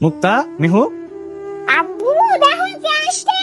মুক্তা, মিহু, আব্বু দেখো কে আসছে।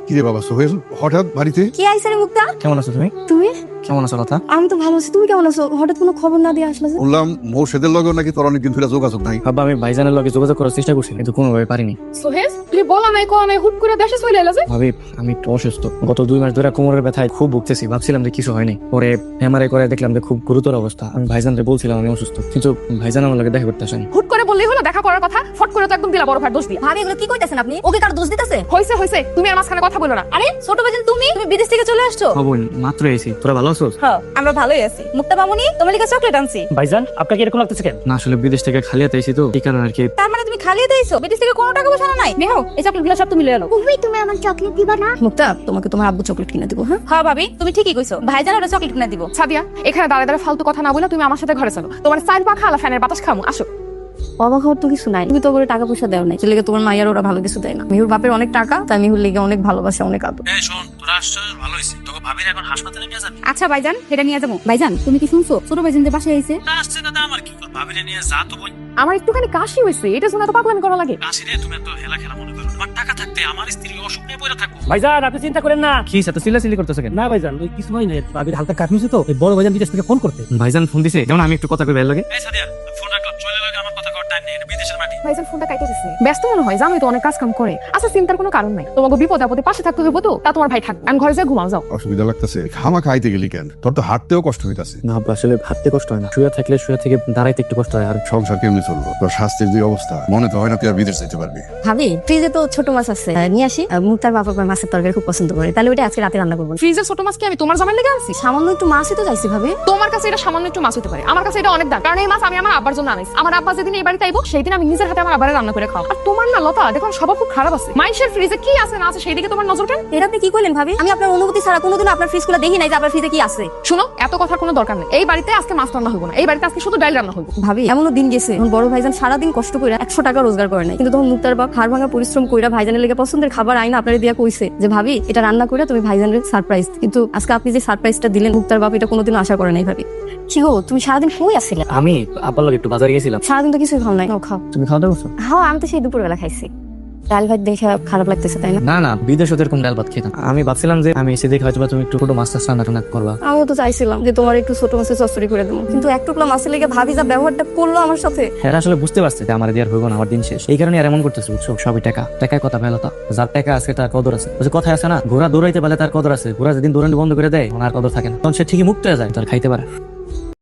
কিরে বাবা সোহেল হঠাৎ বাড়িতে? কে আইছে রে মুক্তা? কেমন আছো তুমি? তুমি? কেমন আছো লতা? আমি তো ভালো আছি, তুমি কেমন আছো? হঠাৎ কোনো খবর না দিয়ে আসলে যে? বললাম মোর্শেদের লগে নাকি তোর অনেকদিন ধরে যোগাযোগ নাই। বাবা, আমি ভাইজানের লগে যোগাযোগ করার চেষ্টা করছি কিন্তু কোনোভাবে পারিনি। সোহেল, তুই বলা নাই কোয়া নাই, হুট করে দেশে চলে এলা যে? ভাবি, আমি একটু অসুস্থ। গত 2 মাস ধরে কোমরের ব্যথায় খুব ভুগতেছি। ভাবছিলাম যে কিছু হয়নি, পরে এমআরআই করে দেখলাম যে খুব গুরুতর অবস্থা। আমি ভাইজানকে বলছিলাম আমি অসুস্থ, কিন্তু ভাইজান আমার লগে দেখা করতে আসেনি। হুট করে বললেই হলো দেখা করার কথা, ফট করে তো একদম দিলা বড় ভাই দোষ দিয়া। ভাবি এগুলো কি কইতাছেন আপনি? ওকে কার দোষ দিতেছে? হইছে তুমি আর মাঝখানে কথা বলো না। আরে ছোট ভাইজান, তুমি বিদেশ থেকে চলে আসছো? বোন, মাত্র এসেছি। তোরা ভালো আছোস? হ্যাঁ, আমরা ভালোই আছি। মুক্তা মামুনি, তোমার লিগে চকলেট আনছি। ভাইজান, আপনাকে এরকম লাগতেছে কেন? না, আসলে বিদেশ থেকে খালি হাতে এসেছি তো, এই কারণে আর কি। তার মানে তুমি খালিয়ে দিয়েছো? বিদেশ থেকে কোনো টাকা পয়সা নাই? নেহো, এই চকলেটগুলো সব তুমি লয়ে নাও। তুমি আমার চকলেট দিবা না? মুক্তা, তোমাকে তোমার আব্বু চকলেট কিনে দিব। হ্যাঁ ভাবি, তুমি ঠিকই কইছো, ভাইজান ওরা চকলেট কিনে দিব। সাদিয়া, এখানে দাঁড়ায় দাঁড়ায় ফালতু কথা না বলে তুমি আমার সাথে ঘরে চলো। তোমার সাইড পাখা আলা ফ্যানের বাতাস খামু, আসো। অবাক হওয়ার তো কিছু নাই, তুমি তো করে টাকা পয়সা দেও নাই, সেলেগে তোমার মাইয়ার ওরা ভালো কিছু দেয় না। মিহুর বাপের অনেক টাকা, তাই মিহুর লেগে অনেক ভালোবাসে, অনেক আদর। এই শোন, তোরা আসছিস ভালো হইছে। তোকে ভাবির এখন হাসপাতালে নিয়ে যাবি? আচ্ছা ভাইজান, সেটা নিয়ে যাবো। ভাইজান, তুমি কি শুনছো ছোট ভাইজান যে বাসায় আইছে? না, আসছে না, আমার কি কর? ভাবিরে নিয়ে যা তো বোন। আমার একটুখানি কাশি হয়েছে, এটা শুনে তো পাগলামি করা লাগে। কাশি রে, তুমি তো হেলা খেলা মনে করো। আমার টাকা থাকতে আমার স্ত্রী অসুখ নিয়ে পড়ে থাকবো। ভাইজান, আপনি চিন্তা করেন না। কি এত চিল্লাচিল্লি করতেছ কেন? না ভাইজান, ওই কিছু হয় না, ভাবির হালকা কাঁপিয়েছে তো, ওই বড় ভাইজান বিদেশ থেকে ফোন করতে। ভাইজান ফোন দিছে, যেমন আমি একটু কথা কই ভাইয়ের লগে। এই সাদিয়া, ফোন রাখলাম, চলে লাগে আমার কথা কর, টাইম নেই, এটা বিদেশের মাটি। ভাইজান ফোনটা কাইটে দিছে, ব্যস্ত মনে হয়, জানোই তো অনেক কাজ কাম করে। আচ্ছা, চিন্তার কোনো কারণ নাই, তোমাকে বিপদ আপদে পাশে থাকতে হইব তো, তা তোমার ভাই থাকবে। আমি ঘরে যাই, ঘুমাও যাও। অসুবিধা লাগতেছে? খামা খাইতে গেলি কেন? তোর তো হাঁটতেও কষ্ট হইতাছে। না আব্বা, আসলে হাঁটতে কষ্ট হয় না, শুয়ে থাকলে শুয়ে থেকে দাঁড়াইতে একটু কষ্ট হয়। আর সংসার কেমনি চলবো? তোর স্বাস্থ্যের যে অবস্থা, মনে তো হয় না তুই আর বিদেশ যেতে পারবি। ভাবি, ফ্রিজে তো ছোট মাছ আছে, নিয়ে আসি। মুক্তার বাবা মাছের তরকারি খুব পছন্দ করে, তাহলে ওইটা আজকে রাতে রান্না করবো। ফ্রিজের ছোট মাছ কি আমি তোমার জামাই লেগে আনছি? সামান্য একটু মাছই তো চাইছি ভাবি। তোমার কাছে এটা সামান্য একটু মাছ হতে পারে, আমার কাছে এটা অনেক দাম, কারণ এই মাছ আমি আমার আব্বার জন্য আনাইছি। আমার আব্বা যেদিন এই বাড়িতে আইবো, সেই দিন আমি নিজের হাতে আমার আব্বারে রান্না করে খাও। আর তোমার না লতা, দেখো স্বভাব খুব খারাপ আছে। মাইশের ফ্রিজে কি আছে না আছে সেই দিকে তোমার নজর কেন? এটা আপনি কি করলেন ভাবি? আমি আপনার অনুমতি ছাড়া কোনোদিন আপনার ফ্রিজ খুলে দেখি নাই যে আপনার ফ্রিজে কি আছে। শুনো, এত কথার কোনো দরকার নেই। এই বাড়িতে আজকে মাছ রান্না হইব না, এই বাড়িতে আজকে শুধু ডাল রান্না হইব। ভাবি, এমনও দিন গেছে যখন বড় ভাইজান সারাদিন কষ্ট করে 100 টাকা রোজগার করে নাই, কিন্তু তখন মুক্তার বাপ হাড় ভাঙা পরিশ্রম কইরা ভাইজানের লেগে পছন্দের খাবার আইনা আপনারে দিয়া কইছে যে ভাবি এটা রান্না করে তুমি ভাইজানের সারপ্রাইজ। কিন্তু আজকে আপনি যে সারপ্রাইজটা দিলেন, মুক্তার বাপ এটা কোনোদিন আশা করে নাই ভাবি। কি গো, তুমি সারাদিন কই আছিলে? আমি আব্বার লগে একটু বাজারে গেছিলাম। সারাদিন তো কিছুই খাও নাই। খাও। তুমি খাওয়া দাওয়া করছো? হ্যাঁ, আমি তো সেই দুপুরবেলা খাইছি। ডাল ভাত দেখে খারাপ লাগতেছে, তাই না? না না, বিদেশে তো এরকম ডাল ভাত খেতাম। আমি ভাবছিলাম যে আমি এসে দেখে হয়তো তুমি একটু ছোট মাছ টাছ রান্না করবা। আমিও তো চাইছিলাম যে তোমার একটু ছোট মাছের চচ্চড়ি করে দেবো, কিন্তু এক টুকরা মাছের লেগে ভাবি যা ব্যবহারটা করলো আমার সাথে। হ্যাঁ, আসলে বুঝতে পারছে যে আমার দিয়ে আর হইব না, আমার দিন শেষ। এই কারণে আর এমন করতেছে, বুঝছো? সবই টাকা, টাকায় কথা ভালোতা। যার টাকা আছে তার কদর আছে। ওই যে কথা আছে না, ঘোড়া দৌড়াইতে পারলে তার কদর আছে, ঘোড়া যেদিন দৌড়ানি বন্ধ করে দেয় ওনার কদর থাকে না, তখন সে ঠিকই মুক্ত হয়ে যায়, তার খাইতে পারে।